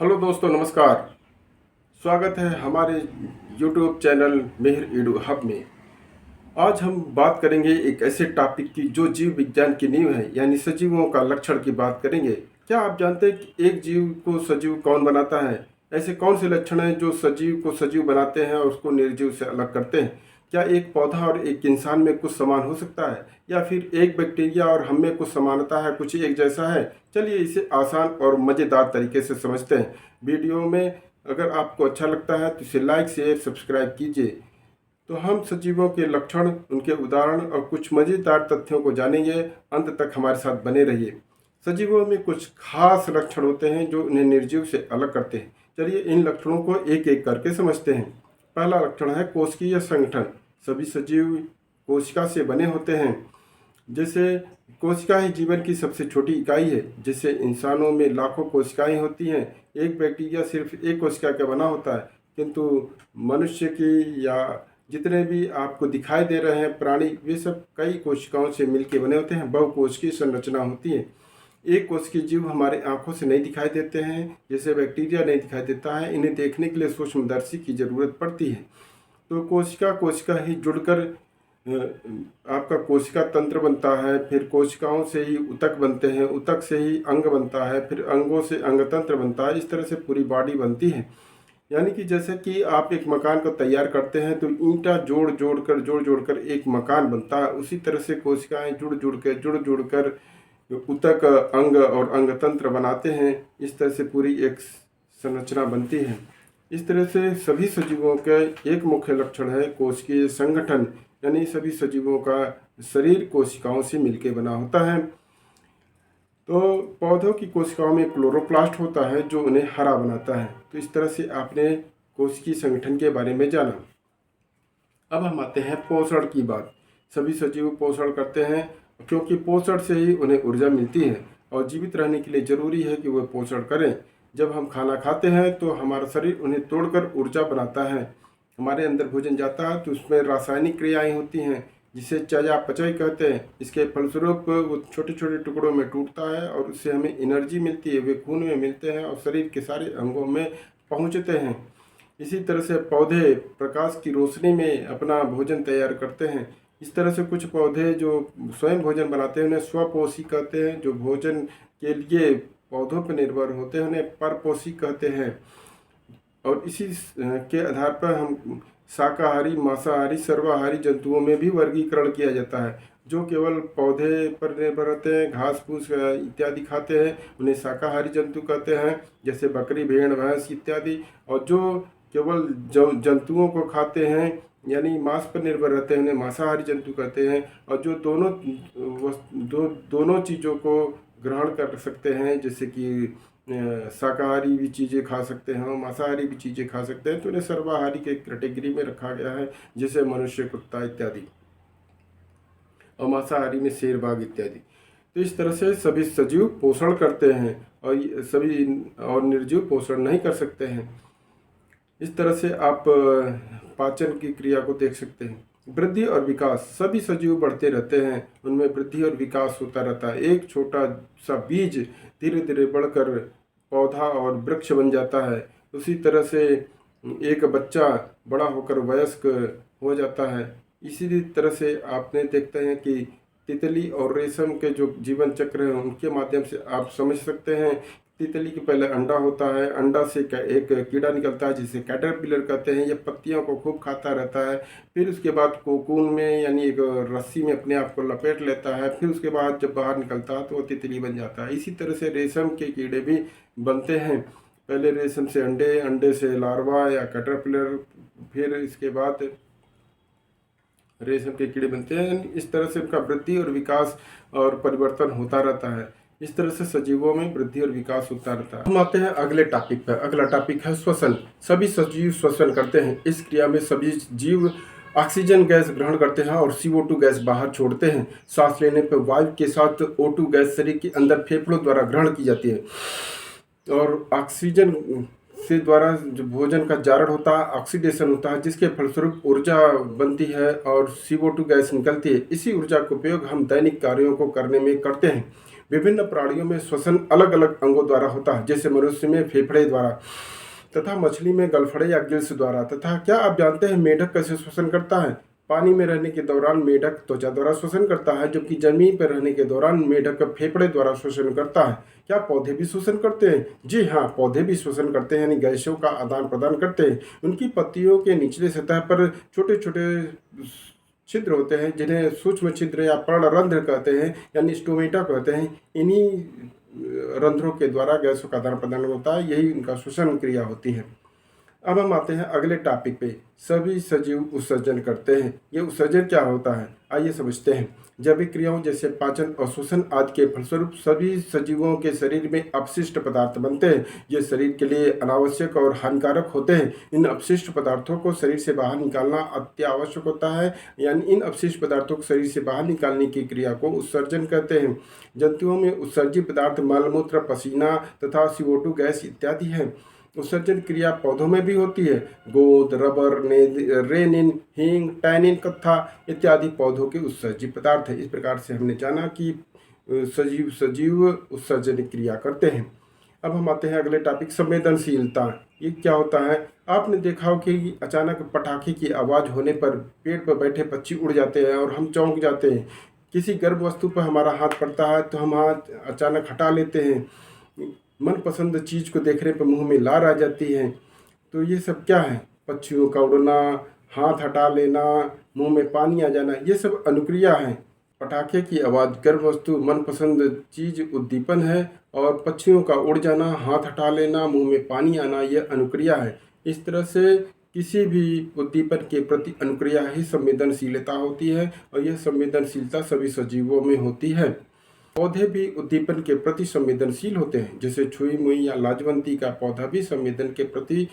Hello दोस्तों, नमस्कार। स्वागत है हमारे यूट्यूब चैनल मेहर ईडू हब में। आज हम बात करेंगे एक ऐसे टॉपिक की जो जीव विज्ञान की नींव है, यानी सजीवों का लक्षण की बात करेंगे। क्या आप जानते हैं कि एक जीव को सजीव कौन बनाता है? ऐसे कौन से लक्षण हैं जो सजीव को सजीव बनाते हैं और उसको निर्जीव से अलग करते हैं? क्या एक पौधा और एक इंसान में कुछ समान हो सकता है, या फिर एक बैक्टीरिया और हम में कुछ समानता है, कुछ एक जैसा है? चलिए इसे आसान और मज़ेदार तरीके से समझते हैं। वीडियो में अगर आपको अच्छा लगता है तो इसे लाइक शेयर सब्सक्राइब कीजिए। तो हम सजीवों के लक्षण, उनके उदाहरण और कुछ मज़ेदार तथ्यों को जानेंगे। अंत तक हमारे साथ बने रहिए। सजीवों में कुछ खास लक्षण होते हैं जो उन्हें निर्जीव से अलग करते हैं। चलिए इन लक्षणों को एक एक करके समझते हैं। पहला लक्षण है कोशिकीय संगठन। सभी सजीव कोशिका से बने होते हैं। जैसे कोशिका ही जीवन की सबसे छोटी इकाई है। जैसे इंसानों में लाखों कोशिकाएं होती हैं, एक बैक्टीरिया सिर्फ एक कोशिका का बना होता है, किंतु मनुष्य की या जितने भी आपको दिखाई दे रहे हैं प्राणी, वे सब कई कोशिकाओं से मिलकर बने होते हैं। बहुकोशिकीय संरचना होती है। एक कोशिकीय जीव हमारे आंखों से नहीं दिखाई देते हैं, जैसे बैक्टीरिया नहीं दिखाई देता है। इन्हें देखने के लिए सूक्ष्मदर्शी की जरूरत पड़ती है। तो कोशिका कोशिका ही जुड़कर आपका कोशिका तंत्र बनता है। फिर कोशिकाओं से ही ऊतक बनते हैं, ऊतक से ही अंग बनता है, फिर अंगों से अंग तंत्र बनता है। इस तरह से पूरी बॉडी बनती है। यानी कि जैसे कि आप एक मकान को तैयार करते हैं तो ईंटा जोड़ कर एक मकान बनता है। उसी तरह से कोशिकाएं जुड़ जुड़ कर ऊतक, अंग और अंग तंत्र बनाते हैं। इस तरह से पूरी एक संरचना बनती है। इस तरह से सभी सजीवों का एक मुख्य लक्षण है कोशिकीय संगठन, यानी सभी सजीवों का शरीर कोशिकाओं से मिलकर बना होता है। तो पौधों की कोशिकाओं में क्लोरोप्लास्ट होता है जो उन्हें हरा बनाता है। तो इस तरह से आपने कोशिकीय संगठन के बारे में जाना। अब हम आते हैं पोषण की बात। सभी सजीव पोषण करते हैं, क्योंकि पोषण से ही उन्हें ऊर्जा मिलती है और जीवित रहने के लिए जरूरी है कि वह पोषण करें। जब हम खाना खाते हैं तो हमारा शरीर उन्हें तोड़कर ऊर्जा बनाता है। हमारे अंदर भोजन जाता है तो उसमें रासायनिक क्रियाएं होती हैं, जिसे चयापचय कहते हैं। इसके फलस्वरूप वो छोटे छोटे टुकड़ों में टूटता है और उससे हमें एनर्जी मिलती है। वे खून में मिलते हैं और शरीर के सारे अंगों में पहुंचते हैं। इसी तरह से पौधे प्रकाश की रोशनी में अपना भोजन तैयार करते हैं। इस तरह से कुछ पौधे जो स्वयं भोजन बनाते हैं उन्हें स्वपोषी कहते हैं। जो भोजन के लिए पौधों पर निर्भर होते हैं उन्हें परपोषी कहते हैं। और इसी के आधार पर हम शाकाहारी, मांसाहारी, सर्वाहारी जंतुओं में भी वर्गीकरण किया जाता है। जो केवल पौधे पर निर्भर रहते हैं, घास फूस इत्यादि खाते हैं, उन्हें शाकाहारी जंतु कहते हैं, जैसे बकरी, भेड़, भैंस इत्यादि। और जो केवल जंतुओं को खाते हैं, यानी मांस पर निर्भर रहते हैं, उन्हें मांसाहारी जंतु कहते हैं। और जो दोनों चीज़ों को ग्रहण कर सकते हैं, जैसे कि शाकाहारी भी चीज़ें खा सकते हैं, मांसाहारी भी चीज़ें खा सकते हैं, तो उन्हें सर्वाहारी के कैटेगरी में रखा गया है, जैसे मनुष्य, कुत्ता इत्यादि। और मांसाहारी में शेर, बाघ इत्यादि। तो इस तरह से सभी सजीव पोषण करते हैं और सभी और निर्जीव पोषण नहीं कर सकते हैं। इस तरह से आप पाचन की क्रिया को देख सकते हैं। वृद्धि और विकास, सभी सजीव बढ़ते रहते हैं, उनमें वृद्धि और विकास होता रहता है। एक छोटा सा बीज धीरे धीरे बढ़कर पौधा और वृक्ष बन जाता है। उसी तरह से एक बच्चा बड़ा होकर वयस्क हो जाता है। इसी तरह से आपने देखते हैं कि तितली और रेशम के जो जीवन चक्र है उनके माध्यम से आप समझ सकते हैं। तितली के पहले अंडा होता है, अंडा से एक कीड़ा निकलता है जिसे कैटरपिलर कहते हैं। यह पत्तियों को खूब खाता रहता है। फिर उसके बाद कोकून में, यानी एक रस्सी में अपने आप को लपेट लेता है। फिर उसके बाद जब बाहर निकलता है तो वो तितली बन जाता है। इसी तरह से रेशम के कीड़े भी बनते हैं। पहले रेशम से अंडे, अंडे से लार्वा या कैटरपिलर, फिर इसके बाद रेशम के कीड़े बनते हैं। इस तरह से उनका वृद्धि और विकास और परिवर्तन होता रहता है। इस तरह से सजीवों में वृद्धि और विकास होता रहता है। हम आते हैं अगले टॉपिक पर। अगला टॉपिक है श्वसन। सभी सजीव श्वसन करते हैं। इस क्रिया में सभी जीव ऑक्सीजन गैस ग्रहण करते हैं और CO2 गैस बाहर छोड़ते हैं। सांस लेने पर वायु के साथ O2 गैस शरीर के अंदर फेफड़ों द्वारा ग्रहण की जाती है और ऑक्सीजन से द्वारा जो भोजन का जारण होता है, ऑक्सीडेशन होता है, जिसके फलस्वरूप ऊर्जा बनती है और CO2 गैस निकलती है। इसी ऊर्जा का उपयोग हम दैनिक कार्यों को करने में करते हैं। विभिन्न प्राणियों में श्वसन अलग अलग अंगों द्वारा होता है, जैसे मनुष्य में फेफड़े द्वारा तथा मछली में गलफड़े या गिल्स द्वारा। तथा क्या आप जानते हैं मेढक कैसे श्वसन करता है? पानी में रहने के दौरान मेढक त्वचा द्वारा श्वसन करता है, जबकि जमीन पर रहने के दौरान मेढक फेफड़े द्वारा श्वसन करता है। क्या पौधे भी श्वसन करते हैं? जी हाँ, पौधे भी श्वसन करते हैं, यानी गैसों का आदान प्रदान करते हैं। उनकी पत्तियों के निचले सतह पर छोटे छोटे छिद्र होते हैं, जिन्हें सूक्ष्म छिद्र या पर्णरंध्र कहते हैं, यानी स्टोमेटा कहते हैं। इन्हीं रंध्रों के द्वारा गैसों का आदान प्रदान होता है, यही उनका श्वसन क्रिया होती है। अब हम आते हैं अगले टॉपिक पे। सभी सजीव उत्सर्जन करते हैं। ये उत्सर्जन क्या होता है, आइए समझते हैं। जैविक क्रियाओं जैसे पाचन और श्वसन आदि के फलस्वरूप सभी सजीवों के शरीर में अपशिष्ट पदार्थ बनते हैं। ये शरीर के लिए अनावश्यक और हानिकारक होते हैं। इन अपशिष्ट पदार्थों को शरीर से बाहर निकालना अत्यावश्यक होता है, यानी इन अपशिष्ट पदार्थों को शरीर से बाहर निकालने की क्रिया को उत्सर्जन कहते हैं। जंतुओं में उत्सर्जित पदार्थ मलमूत्र, पसीना तथा CO2 गैस इत्यादि है। उत्सर्जन क्रिया पौधों में भी होती है। गोंद, रबर, रेनिन, हींग, टैनिन, कत्था इत्यादि पौधों के उत्सर्जित पदार्थ है। इस प्रकार से हमने जाना कि सजीव उत्सर्जन क्रिया करते हैं। अब हम आते हैं अगले टॉपिक, संवेदनशीलता। ये क्या होता है? आपने देखा हो कि अचानक पटाखे की आवाज़ होने पर पेड़ पर बैठे पक्षी उड़ जाते हैं और हम चौंक जाते हैं। किसी गर्म वस्तु पर हमारा हाथ पड़ता है तो हम हाथ अचानक हटा लेते हैं। मनपसंद चीज़ को देखने पर मुंह में लार आ जाती है। तो ये सब क्या है? पक्षियों का उड़ना, हाथ हटा लेना, मुंह में पानी आ जाना, ये सब अनुक्रिया है। पटाखे की आवाज़, गर्म वस्तु, मनपसंद चीज़ उद्दीपन है, और पक्षियों का उड़ जाना, हाथ हटा लेना, मुंह में पानी आना, यह अनुक्रिया है। इस तरह से किसी भी उद्दीपन के प्रति अनुक्रिया ही संवेदनशीलता होती है, और यह संवेदनशीलता सभी सजीवों में होती है। पौधे भी उद्दीपन के प्रति संवेदनशील होते हैं, जैसे छुई मुई या लाजवंती का पौधा भी संवेदन के प्रति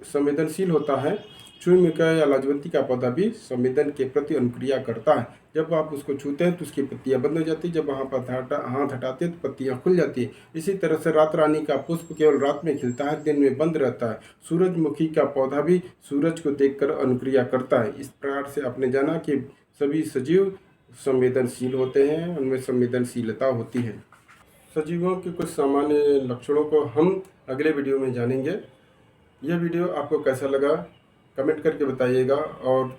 संवेदनशील होता है। छुई मुई का या लाजवंती का पौधा भी संवेदन के प्रति अनुक्रिया करता है। जब आप उसको छूते हैं तो उसकी पत्तियां बंद हो जाती है, जब वहाँ पर हाथ हटाते हैं तो पत्तियां खुल जाती है। इसी तरह से रात रानी का पुष्प केवल रात में खिलता है, दिन में बंद रहता है। सूरजमुखी का पौधा भी सूरज को देखकर अनुक्रिया करता है। इस प्रकार से आपने जाना कि सभी सजीव संवेदनशील होते हैं, उनमें संवेदनशीलता होती है। सजीवों के कुछ सामान्य लक्षणों को हम अगले वीडियो में जानेंगे। यह वीडियो आपको कैसा लगा कमेंट करके बताइएगा, और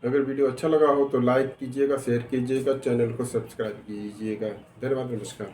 अगर वीडियो अच्छा लगा हो तो लाइक कीजिएगा, शेयर कीजिएगा, चैनल को सब्सक्राइब कीजिएगा। धन्यवाद, नमस्कार।